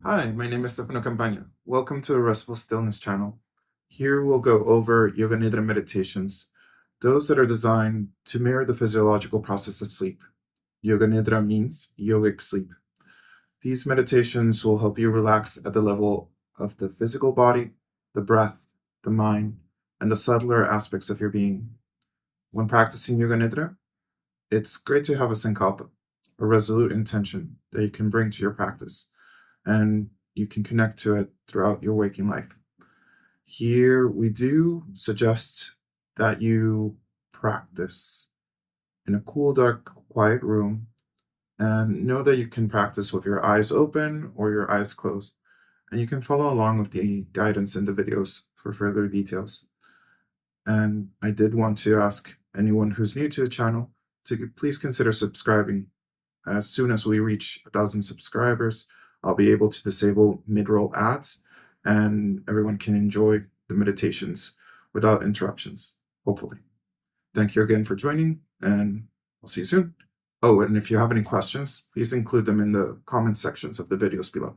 Hi, my name is Stefano Campagna. Welcome to the Restful Stillness channel. Here we'll go over yoga-nidra meditations, those that are designed to mirror the physiological process of sleep. Yoga-nidra means yogic sleep. These meditations will help you relax at the level of the physical body, the breath, the mind, and the subtler aspects of your being. When practicing yoga-nidra, it's great to have a sankalpa, a resolute intention that you can bring to your practice, and you can connect to it throughout your waking life. Here, we do suggest that you practice in a cool, dark, quiet room, and know that you can practice with your eyes open or your eyes closed. And you can follow along with the guidance in the videos for further details. And I did want to ask anyone who's new to the channel to please consider subscribing. As soon as we reach 1,000 subscribers, I'll be able to disable mid-roll ads and everyone can enjoy the meditations without interruptions, hopefully. Thank you again for joining, and I'll see you soon. Oh, and if you have any questions, please include them in the comment sections of the videos below.